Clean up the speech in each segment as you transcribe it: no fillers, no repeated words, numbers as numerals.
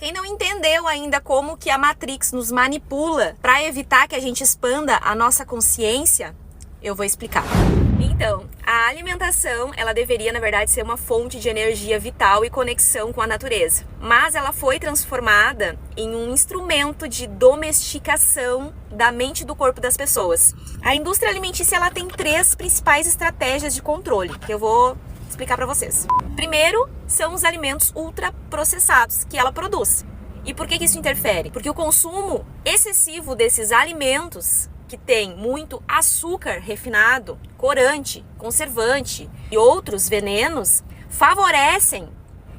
quem não entendeu ainda como que a Matrix nos manipula para evitar que a gente expanda a nossa consciência, eu vou explicar. Então, a alimentação, ela deveria, na verdade, ser uma fonte de energia vital e conexão com a natureza. Mas ela foi transformada em um instrumento de domesticação da mente e do corpo das pessoas. A indústria alimentícia, ela tem 3 principais estratégias de controle, que eu vou explicar para vocês. Primeiro, são os alimentos ultraprocessados que ela produz. E por que isso interfere? Porque o consumo excessivo desses alimentos que tem muito açúcar refinado, corante, conservante e outros venenos, favorecem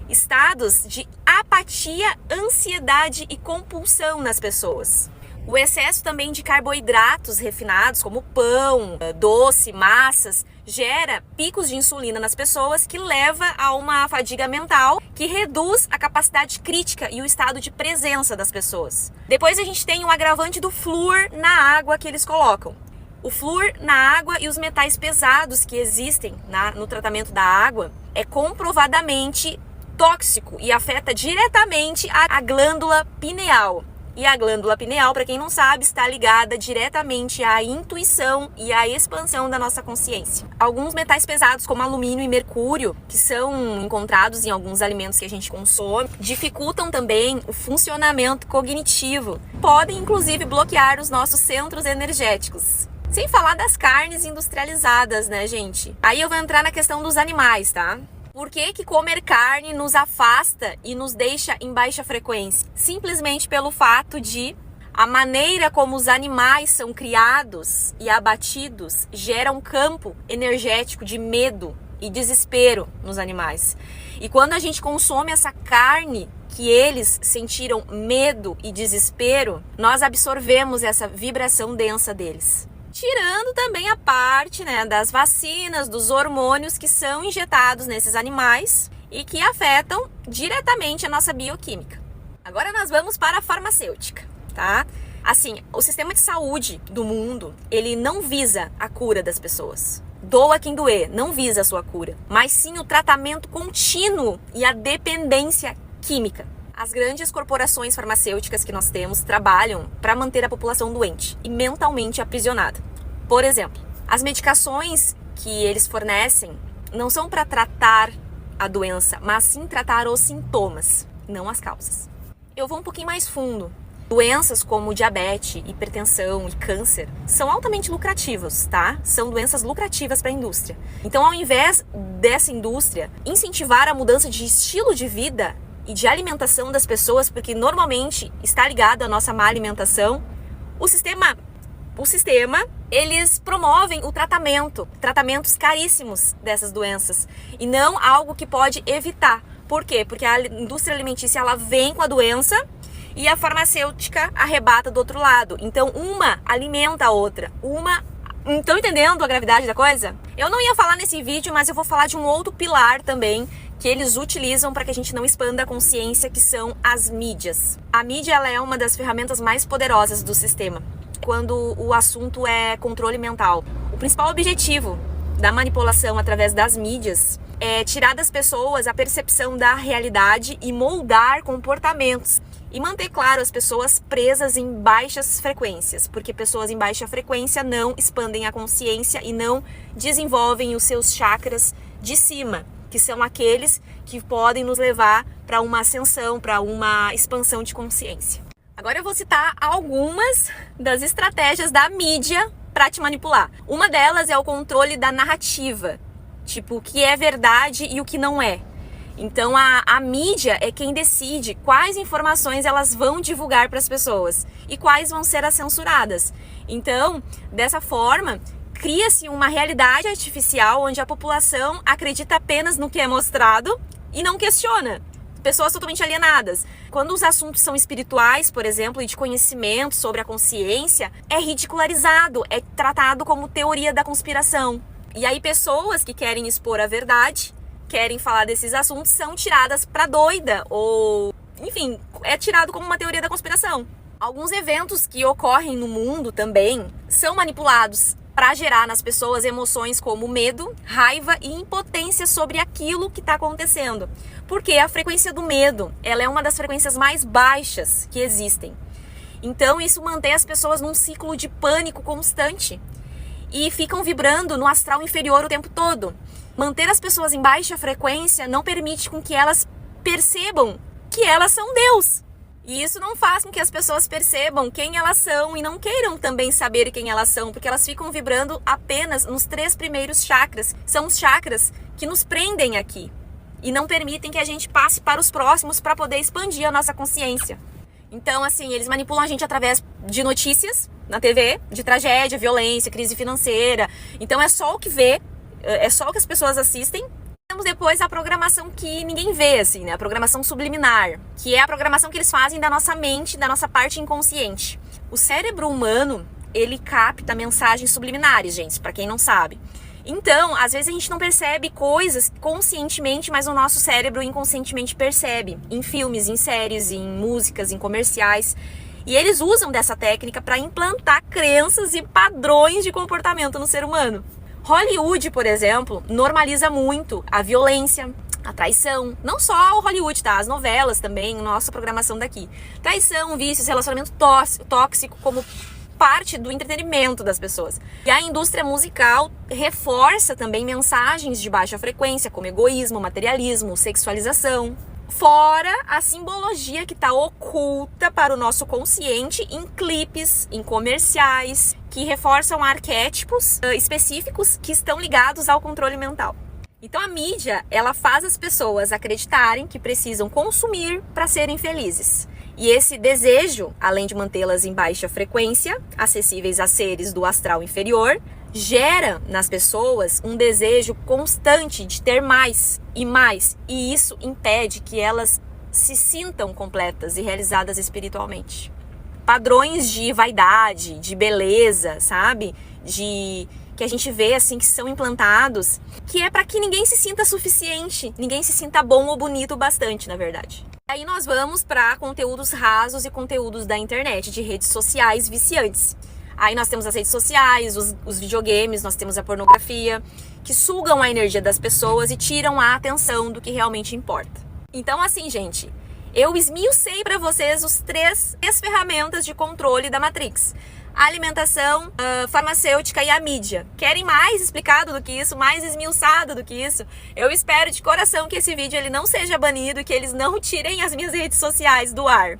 estados de apatia, ansiedade e compulsão nas pessoas. O excesso também de carboidratos refinados, como pão, doce, massas, gera picos de insulina nas pessoas, que leva a uma fadiga mental que reduz a capacidade crítica e o estado de presença das pessoas. Depois a gente tem o agravante do flúor na água que eles colocam. O flúor na água e os metais pesados que existem no tratamento da água é comprovadamente tóxico e afeta diretamente a glândula pineal. E a glândula pineal, para quem não sabe, está ligada diretamente à intuição e à expansão da nossa consciência. Alguns metais pesados, como alumínio e mercúrio, que são encontrados em alguns alimentos que a gente consome, dificultam também o funcionamento cognitivo. Podem, inclusive, bloquear os nossos centros energéticos. Sem falar das carnes industrializadas, né, gente? Aí eu vou entrar na questão dos animais, tá? Por que comer carne nos afasta e nos deixa em baixa frequência? Simplesmente pelo fato de a maneira como os animais são criados e abatidos gera um campo energético de medo e desespero nos animais. E quando a gente consome essa carne que eles sentiram medo e desespero, nós absorvemos essa vibração densa deles. Tirando também a parte, né, das vacinas, dos hormônios que são injetados nesses animais e que afetam diretamente a nossa bioquímica. Agora nós vamos para a farmacêutica, tá? Assim, o sistema de saúde do mundo, ele não visa a cura das pessoas. Doa quem doer, não visa a sua cura, mas sim o tratamento contínuo e a dependência química. As grandes corporações farmacêuticas que nós temos trabalham para manter a população doente e mentalmente aprisionada. Por exemplo, as medicações que eles fornecem não são para tratar a doença, mas sim tratar os sintomas, não as causas. Eu vou um pouquinho mais fundo. Doenças como diabetes, hipertensão e câncer são altamente lucrativas, tá? São doenças lucrativas para a indústria. Então, ao invés dessa indústria incentivar a mudança de estilo de vida e de alimentação das pessoas, porque normalmente está ligado à nossa má alimentação, o sistema, eles promovem o tratamentos caríssimos dessas doenças, e não algo que pode evitar. Por quê? Porque a indústria alimentícia, ela vem com a doença e a farmacêutica arrebata do outro lado. Então, uma alimenta a outra. Estão entendendo a gravidade da coisa? Eu não ia falar nesse vídeo, mas eu vou falar de um outro pilar também que eles utilizam para que a gente não expanda a consciência, que são as mídias. A mídia, ela é uma das ferramentas mais poderosas do sistema, quando o assunto é controle mental. O principal objetivo da manipulação através das mídias é tirar das pessoas a percepção da realidade e moldar comportamentos. E manter, claro, as pessoas presas em baixas frequências, porque pessoas em baixa frequência não expandem a consciência e não desenvolvem os seus chakras de cima, que são aqueles que podem nos levar para uma ascensão, para uma expansão de consciência. Agora eu vou citar algumas das estratégias da mídia para te manipular. Uma delas é o controle da narrativa, tipo o que é verdade e o que não é. Então a mídia é quem decide quais informações elas vão divulgar para as pessoas e quais vão ser as censuradas. Então, dessa forma, cria-se uma realidade artificial onde a população acredita apenas no que é mostrado e não questiona. Pessoas totalmente alienadas. Quando os assuntos são espirituais, por exemplo, e de conhecimento sobre a consciência, é ridicularizado, é tratado como teoria da conspiração. E aí pessoas que querem expor a verdade, querem falar desses assuntos, são tiradas pra doida ou, enfim, é tirado como uma teoria da conspiração. Alguns eventos que ocorrem no mundo também são manipulados para gerar nas pessoas emoções como medo, raiva e impotência sobre aquilo que está acontecendo. Porque a frequência do medo, ela é uma das frequências mais baixas que existem. Então isso mantém as pessoas num ciclo de pânico constante e ficam vibrando no astral inferior o tempo todo. Manter as pessoas em baixa frequência não permite com que elas percebam que elas são Deus. E isso não faz com que as pessoas percebam quem elas são e não queiram também saber quem elas são, porque elas ficam vibrando apenas nos 3 primeiros chakras. São os chakras que nos prendem aqui e não permitem que a gente passe para os próximos para poder expandir a nossa consciência. Então, assim, eles manipulam a gente através de notícias na TV, de tragédia, violência, crise financeira. Então é só o que vê, é só o que as pessoas assistem. Temos depois a programação que ninguém vê, assim, né? A programação subliminar, que é a programação que eles fazem da nossa mente, da nossa parte inconsciente. O cérebro humano, ele capta mensagens subliminares, gente, para quem não sabe. Então, às vezes a gente não percebe coisas conscientemente, mas o nosso cérebro inconscientemente percebe. Em filmes, em séries, em músicas, em comerciais. E eles usam dessa técnica para implantar crenças e padrões de comportamento no ser humano. Hollywood, por exemplo, normaliza muito a violência, a traição. Não só o Hollywood, tá? As novelas também, nossa programação daqui. Traição, vícios, relacionamento tóxico como parte do entretenimento das pessoas. E a indústria musical reforça também mensagens de baixa frequência, como egoísmo, materialismo, sexualização. Fora a simbologia que está oculta para o nosso consciente em clipes, em comerciais, que reforçam arquétipos específicos que estão ligados ao controle mental. Então a mídia, ela faz as pessoas acreditarem que precisam consumir para serem felizes. E esse desejo, além de mantê-las em baixa frequência, acessíveis a seres do astral inferior, gera nas pessoas um desejo constante de ter mais e mais. E isso impede que elas se sintam completas e realizadas espiritualmente. Padrões de vaidade, de beleza, sabe? Que a gente vê assim que são implantados, que é para que ninguém se sinta suficiente, ninguém se sinta bom ou bonito o bastante, na verdade. Aí nós vamos para conteúdos rasos e conteúdos da internet, de redes sociais viciantes. Aí nós temos as redes sociais, os videogames, nós temos a pornografia, que sugam a energia das pessoas e tiram a atenção do que realmente importa. Então assim, gente, eu esmiucei para vocês as três ferramentas de controle da Matrix. A alimentação, a farmacêutica e a mídia. Querem mais explicado do que isso, mais esmiuçado do que isso? Eu espero de coração que esse vídeo ele não seja banido e que eles não tirem as minhas redes sociais do ar.